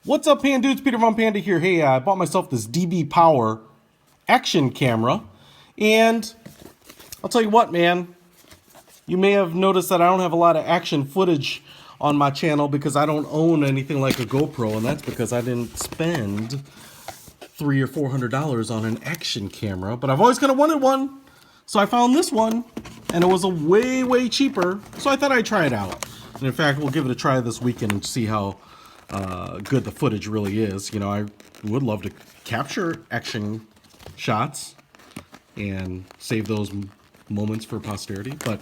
What's up, Panda dudes? Peter Von Panda here. Hey, I bought myself this DBPOWER action camera, and I'll tell you what, man. You may have noticed that I don't have a lot of action footage on my channel because I don't own anything like a GoPro, and that's because I didn't spend $300 or $400 on an action camera. But I've always kind of wanted one, so I found this one, and it was a way cheaper. So I thought I'd try it out. And in fact, we'll give it a try this weekend and see how good the footage really is. You know, I would love to capture action shots and save those moments for posterity, but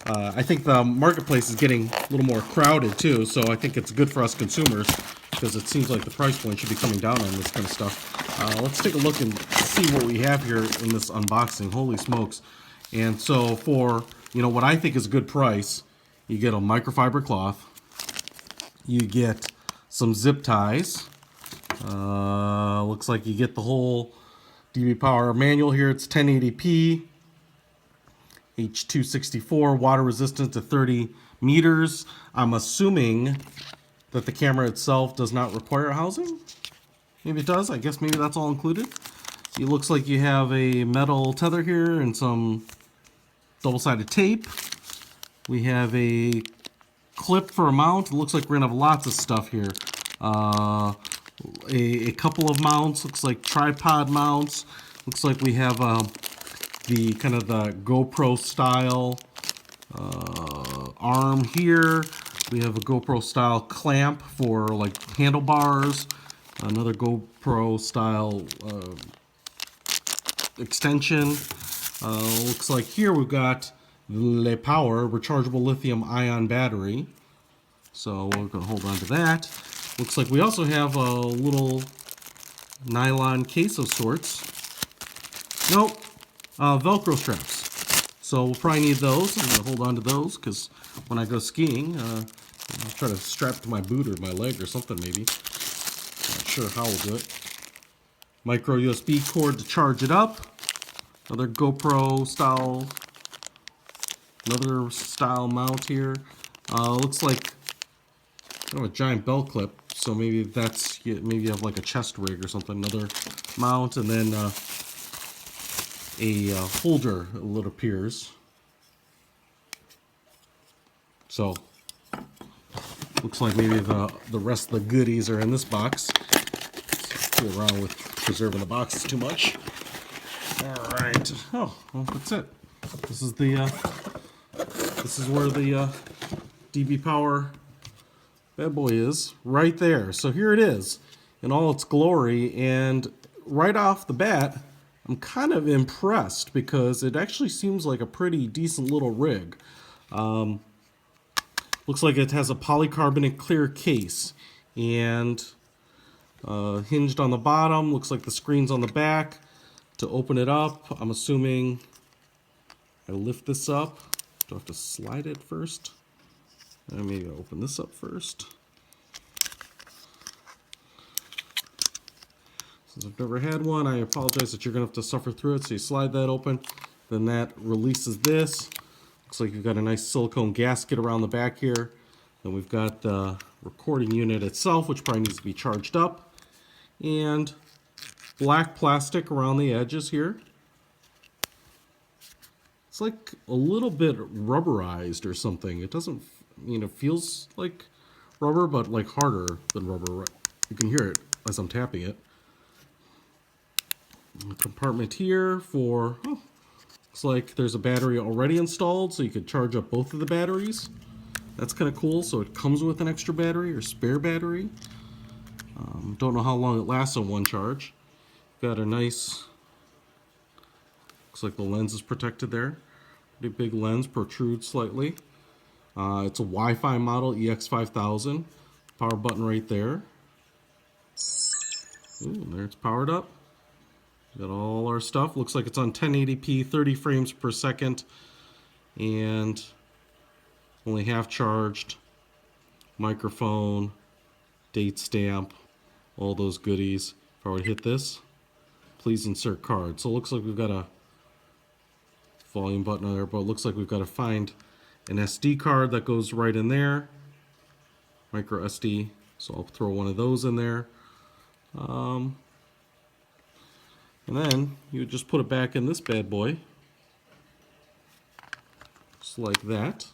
I think the marketplace is getting a little more crowded too, so I think it's good for us consumers because it seems like the price point should be coming down on this kind of stuff. Let's take a look and see what we have here in this unboxing. Holy smokes. And so for, you know, what I think is a good price, you get a microfiber cloth, you get some zip ties, looks like you get the whole DBPOWER manual here. It's 1080p, H.264, water resistant to 30 meters. I'm assuming that the camera itself does not require housing. Maybe it does. I guess maybe that's all included. It looks like you have a metal tether here and some double-sided tape. We have a clip for a mount. It looks like we're gonna have lots of stuff here. A couple of mounts. Looks like tripod mounts. Looks like we have the kind of the GoPro style arm here. We have a GoPro style clamp for like handlebars. Another GoPro style extension. Looks like here we've got the Power rechargeable lithium ion battery. So we're gonna hold on to that. Looks like we also have a little nylon case of sorts. Nope. Velcro straps. So we'll probably need those. I'm gonna hold on to those because when I go skiing, I'll try to strap to my boot or my leg or something maybe. Not sure how we'll do it. Micro USB cord to charge it up. Another GoPro style, another style mount here. Looks like kind of a giant belt clip. So maybe that's, maybe you have like a chest rig or something. Another mount, and then a holder, it appears. So looks like maybe the rest of the goodies are in this box. Fool around with preserving the boxes too much. All right. Oh, well, that's it. This is the this is where the DBPOWER bad boy is, right there. So here it is in all its glory, and right off the bat, I'm kind of impressed because it actually seems like a pretty decent little rig. Looks like it has a polycarbonate clear case and hinged on the bottom. Looks like the screen's on the back. To open it up, I'm assuming I lift this up. Do I have to slide it first? Maybe I'll open this up first. Since I've never had one, I apologize that you're going to have to suffer through it. So you slide that open, then that releases this. Looks like you've got a nice silicone gasket around the back here. Then we've got the recording unit itself, which probably needs to be charged up. And black plastic around the edges here. It's like a little bit rubberized or something. It doesn't, you know, feels like rubber, but like harder than rubber. You can hear it as I'm tapping it. A compartment here for, oh, looks like there's a battery already installed, so you could charge up both of the batteries. That's kind of cool. So it comes with an extra battery or spare battery. Don't know how long it lasts on one charge. Got a nice, looks like the lens is protected there. Pretty big lens, protrudes slightly. It's a Wi-Fi model, EX5000. Power button right there. Ooh, and there it's powered up. Got all our stuff. Looks like it's on 1080p, 30 frames per second, and only half charged. Microphone, date stamp, all those goodies. If I were to hit this, please insert card. So it looks like we've got a volume button there, but it looks like we've got to find an SD card that goes right in there. Micro SD So I'll throw one of those in there. And then you just put it back in this bad boy. Just like that.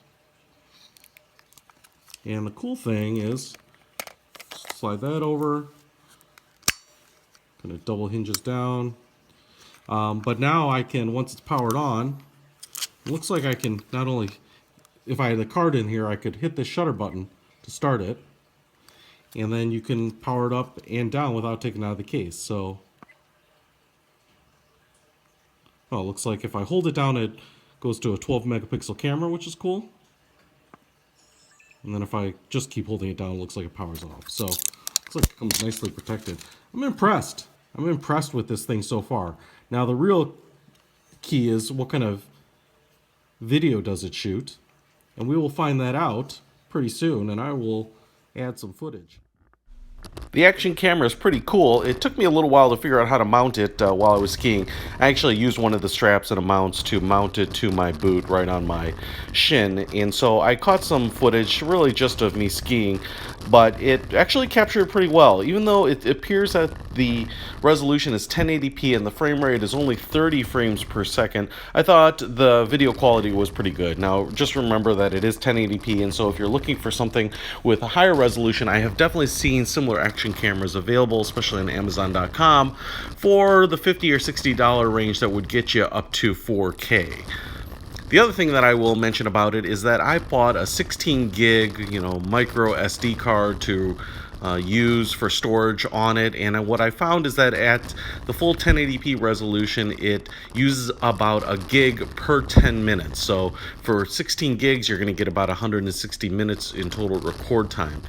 And the cool thing is, slide that over. Kind of double hinges down. But now I can, once it's powered on, it looks like I can not only, if I had the card in here, I could hit the shutter button to start it. And then you can power it up and down without taking it out of the case. So, oh, it looks like if I hold it down, it goes to a 12 megapixel camera, which is cool. And then if I just keep holding it down, it looks like it powers off. So, it looks like it comes nicely protected. I'm impressed. I'm impressed with this thing so far. Now, the real key is what kind of video does it shoot? And we will find that out pretty soon, and I will add some footage. The action camera is pretty cool. It took me a little while to figure out how to mount it while I was skiing. I actually used one of the straps that it mounts to mount it to my boot right on my shin. And so I caught some footage really just of me skiing, but it actually captured pretty well. Even though it appears that the resolution is 1080p and the frame rate is only 30 frames per second, I thought the video quality was pretty good. Now, just remember that it is 1080p, and so if you're looking for something with a higher resolution, I have definitely seen similar action cameras available, especially on Amazon.com, for the $50 or $60 range that would get you up to 4K. The other thing that I will mention about it is that I bought a 16 gig, micro SD card to use for storage on it, and what I found is that at the full 1080p resolution, it uses about a gig per 10 minutes. So for 16 gigs, you're going to get about 160 minutes in total record time.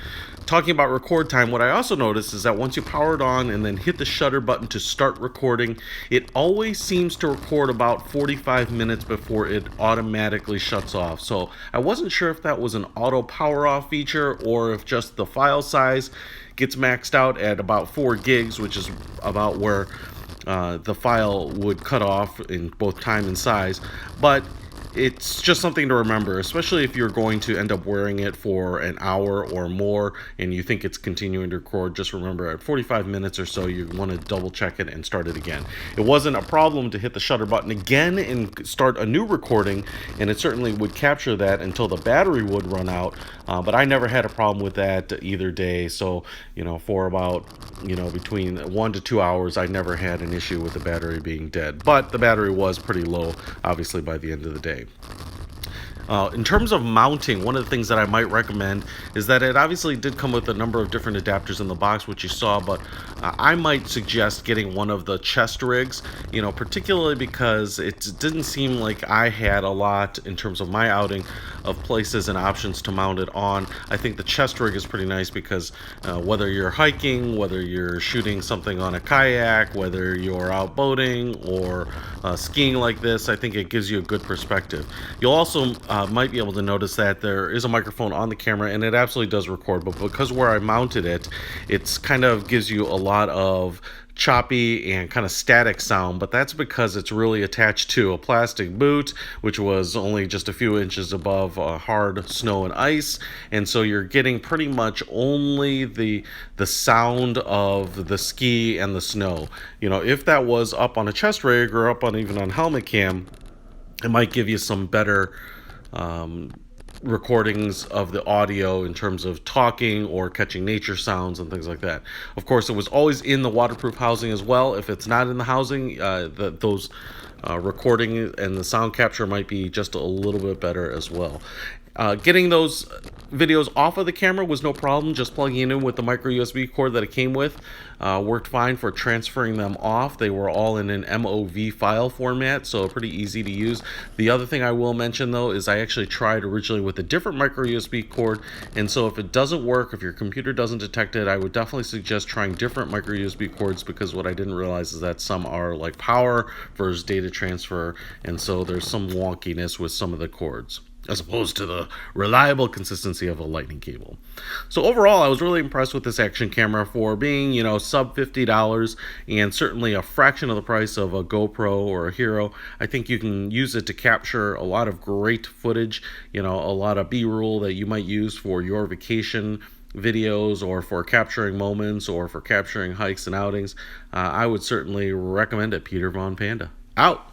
Talking about record time, what I also noticed is that once you power it on and then hit the shutter button to start recording, it always seems to record about 45 minutes before it automatically shuts off. So I wasn't sure if that was an auto power off feature or if just the file size gets maxed out at about 4 gigs, which is about where the file would cut off in both time and size. But it's just something to remember, especially if you're going to end up wearing it for an hour or more and you think it's continuing to record. Just remember, at 45 minutes or so, you want to double check it and start it again. It wasn't a problem to hit the shutter button again and start a new recording, and it certainly would capture that until the battery would run out, but I never had a problem with that either day. So for about between 1 to 2 hours, I never had an issue with the battery being dead, but the battery was pretty low obviously by the end of the day. In terms of mounting, one of the things that I might recommend is that it obviously did come with a number of different adapters in the box, which you saw, but I might suggest getting one of the chest rigs, particularly because it didn't seem like I had a lot in terms of my outing of places and options to mount it on. I think the chest rig is pretty nice because whether you're hiking, whether you're shooting something on a kayak, whether you're out boating or skiing like this, I think it gives you a good perspective. You'll also might be able to notice that there is a microphone on the camera, and it absolutely does record, but because where I mounted it, it's kind of gives you a lot of choppy and kind of static sound, but that's because it's really attached to a plastic boot, which was only just a few inches above hard snow and ice, and so you're getting pretty much only the sound of the ski and the snow. If that was up on a chest rig or up on even on helmet cam, it might give you some better recordings of the audio in terms of talking or catching nature sounds and things like that. Of course, it was always in the waterproof housing as well. If it's not in the housing, those recording and the sound capture might be just a little bit better as well. Getting those videos off of the camera was no problem. Just plugging it in with the micro USB cord that it came with worked fine for transferring them off. They were all in an MOV file format, so pretty easy to use. The other thing I will mention though is I actually tried originally with a different micro USB cord, and so if it doesn't work, if your computer doesn't detect it, I would definitely suggest trying different micro USB cords, because what I didn't realize is that some are like power versus data transfer, and so there's some wonkiness with some of the cords, as opposed to the reliable consistency of a lightning cable. So overall, I was really impressed with this action camera for being, sub $50 and certainly a fraction of the price of a GoPro or a Hero. I think you can use it to capture a lot of great footage, a lot of B-roll that you might use for your vacation videos or for capturing moments or for capturing hikes and outings, I would certainly recommend it. Peter Von Panda. Out!